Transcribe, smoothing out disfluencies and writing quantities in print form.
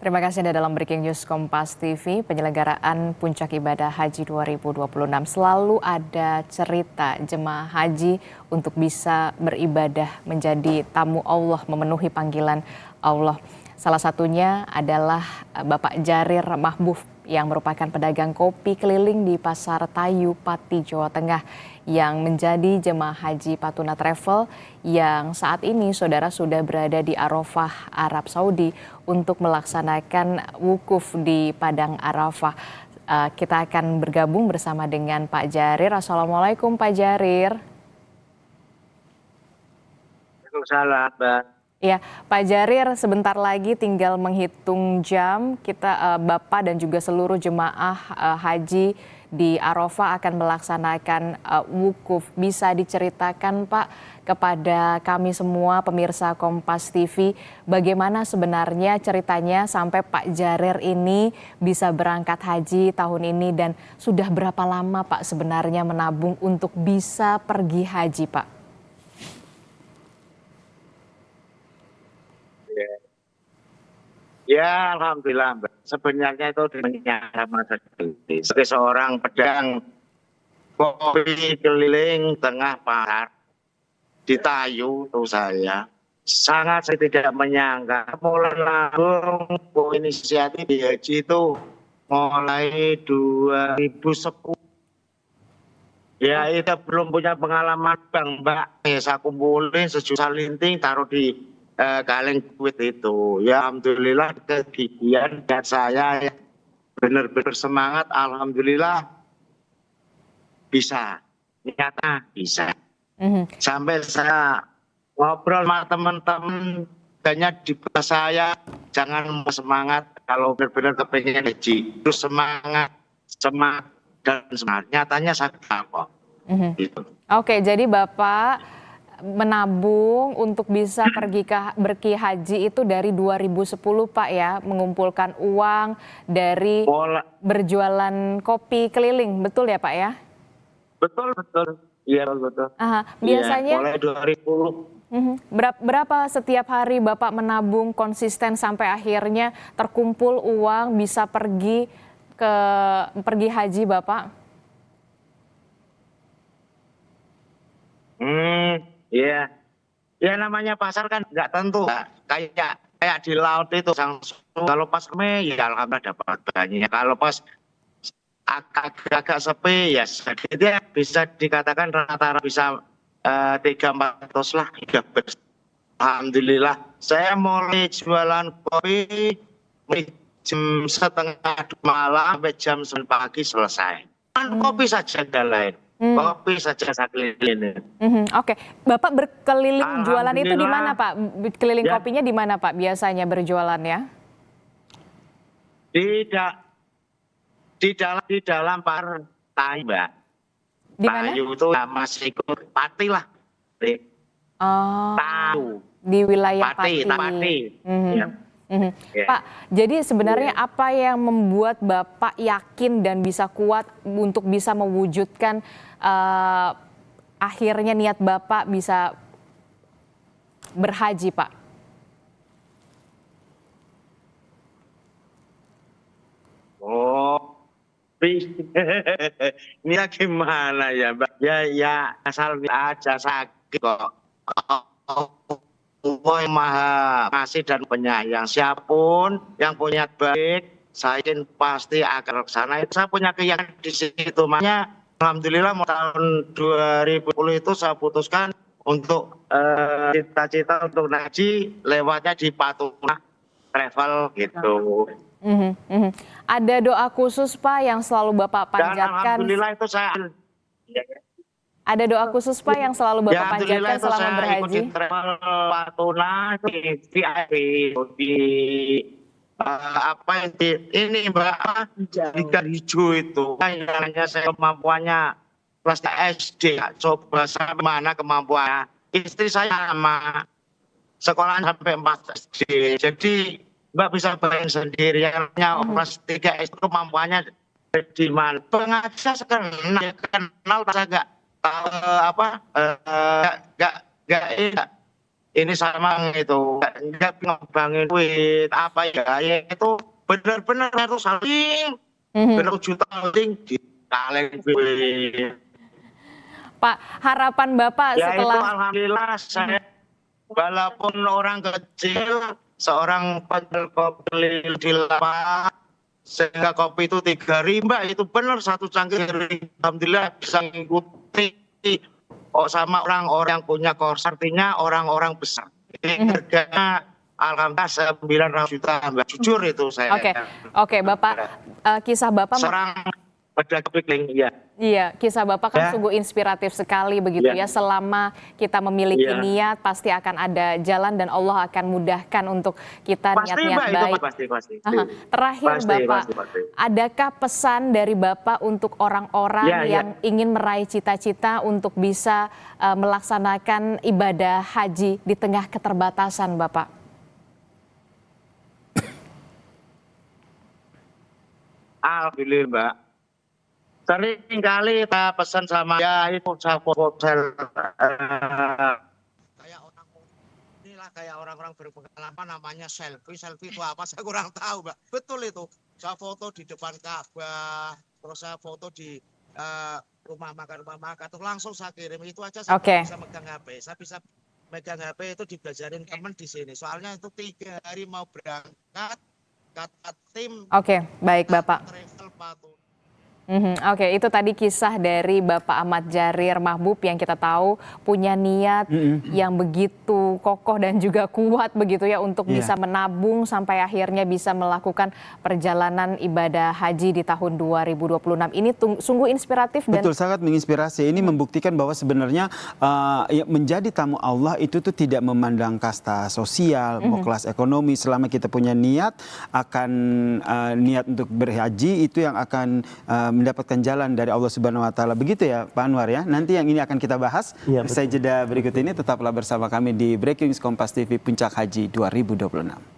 Terima kasih Anda dalam Breaking News Kompas TV. Penyelenggaraan Puncak Ibadah Haji 2026 selalu ada cerita jemaah haji untuk bisa beribadah menjadi tamu Allah, memenuhi panggilan Allah. Salah satunya adalah Bapak Jarir Mahbuf yang merupakan pedagang kopi keliling di Pasar Tayu, Pati, Jawa Tengah yang menjadi jemaah haji Patuna Travel yang saat ini saudara sudah berada di Arafah, Arab Saudi untuk melaksanakan wukuf di Padang Arafah. Kita akan bergabung bersama dengan Pak Jarir. Assalamualaikum Pak Jarir. Waalaikumsalam, Mbak. Ya, Pak Jarir, sebentar lagi tinggal menghitung jam kita Bapak dan juga seluruh jemaah haji di Arafah akan melaksanakan wukuf. Bisa diceritakan Pak kepada kami semua pemirsa Kompas TV bagaimana sebenarnya ceritanya sampai Pak Jarir ini bisa berangkat haji tahun ini dan sudah berapa lama Pak sebenarnya menabung untuk bisa pergi haji Pak? Ya, alhamdulillah, Mbak. Sebenarnya itu sama sekali. Sebagai seorang pedagang kopi keliling tengah pasar di Tayu, tuh saya sangat saya tidak menyangka mulai nabung inisiatif di haji itu mulai 2010. Ya, itu belum punya pengalaman Bang, Mbak. Saya kumpulin sejuta linting taruh di kaleng duit itu. Ya, alhamdulillah kegigihan dan saya benar-benar semangat. Alhamdulillah bisa, nyata bisa. Sampai saya ngobrol sama teman-teman, banyak di saya jangan semangat kalau benar-benar kepengen haji. Terus semangat dan semangat. Nyatanya saya kok. Gitu. Oke, jadi Bapak menabung untuk bisa berki haji itu dari 2010 Pak ya, mengumpulkan uang dari berjualan kopi keliling, betul ya Pak ya? Betul. Iya, betul. Biasanya mulai 2010. Berapa setiap hari Bapak menabung konsisten sampai akhirnya terkumpul uang bisa pergi haji Bapak? Iya. Ya namanya pasar kan nggak tentu. Kayak di laut itu langsung kalau pas Mei ya alhamdulillah dapat banyak. Kalau pas agak sepi ya sedikit ya bisa dikatakan rata-rata bisa 300-400 lah. Alhamdulillah. Saya mulai jualan kopi jam setengah malam sampai jam 9 pagi selesai. Kopi saja nggak lain. Kopi saja saya keliling. Oke, Bapak berkeliling jualan itu di mana Pak? Keliling kopinya di mana Pak biasanya berjualannya? Di dalam partai, Mbak. Di mana? Tayu itu masih ikut Pati lah. Tahu. Di wilayah Pati. Pak, jadi sebenarnya apa yang membuat Bapak yakin dan bisa kuat untuk bisa mewujudkan akhirnya niat Bapak bisa berhaji, Pak? Ini gimana ya, Mbak? Ya asal aja sakit kok. Allah yang maha kasih dan penyayang. Siapapun yang punya baik, saya yakin pasti akan kesana. Saya punya keyakinan di situ. Makanya alhamdulillah tahun 2010 itu saya putuskan untuk cita-cita untuk haji lewatnya di Patuna Travel gitu. Ada doa khusus Pak yang selalu Bapak panjatkan? Dan alhamdulillah itu saya. Ada doa khusus Pak yang selalu Bapak panjatkan selama berhaji? Ikutin travel Patuna di VIP di apa ini Mbak ikan hijau itu hanya saya kemampuannya kelas SD coba sampai mana kemampuannya istri saya sama sekolah sampai 4 SD jadi Mbak bisa bayangin sendiri yang kelas 3 SD kemampuannya di mana pengajar kenal saya nggak ini sama itu nggak ngebangin duit apa ya itu benar-benar harus saling benar juta saling dikaleng duit. Pak, harapan Bapak Ya itu setelah alhamdulillah saya walaupun orang kecil seorang penjual kopi di lapak sehingga kopi itu 3 rimba itu benar satu cangkir alhamdulillah bisa mengikuti sama orang-orang yang punya kos artinya orang-orang besar. Ini harganya alhamdulillah 900 juta Mbak. Jujur itu saya. Oke, Bapak, kisah Bapak seorang pedagang kopi keliling ya. Iya, kisah Bapak kan sungguh inspiratif sekali begitu ya. Selama kita memiliki niat, pasti akan ada jalan dan Allah akan mudahkan untuk kita niat-niat baik. Pasti. Terakhir Bapak, adakah pesan dari Bapak untuk orang-orang yang ingin meraih cita-cita untuk bisa melaksanakan ibadah haji di tengah keterbatasan Bapak? Alhamdulillah Mbak. Sering kali kita pesan sama itu hotel kayak orang inilah kayak orang-orang berpengalaman namanya selfie itu apa saya kurang tahu Mbak. Betul itu saya foto di depan Ka'bah terus saya foto di rumah makan terus langsung saya kirim itu aja saya bisa megang HP saya bisa megang HP itu dibelajarin teman di sini soalnya itu 3 hari mau berangkat kata tim baik Bapak. Travel patuh. Oke, itu tadi kisah dari Bapak Ahmad Jarir Mahbub yang kita tahu punya niat yang begitu kokoh dan juga kuat begitu ya untuk bisa menabung sampai akhirnya bisa melakukan perjalanan ibadah haji di tahun 2026. Ini sungguh inspiratif dan betul sangat menginspirasi. Ini membuktikan bahwa sebenarnya menjadi tamu Allah itu tuh tidak memandang kasta sosial, mau kelas ekonomi. Selama kita punya niat akan niat untuk berhaji itu yang akan mendapatkan jalan dari Allah Subhanahu wa taala. Begitu ya Pak Anwar ya. Nanti yang ini akan kita bahas. Usai jeda berikut ini tetaplah bersama kami di Breaking News Kompas TV Puncak Haji 2026.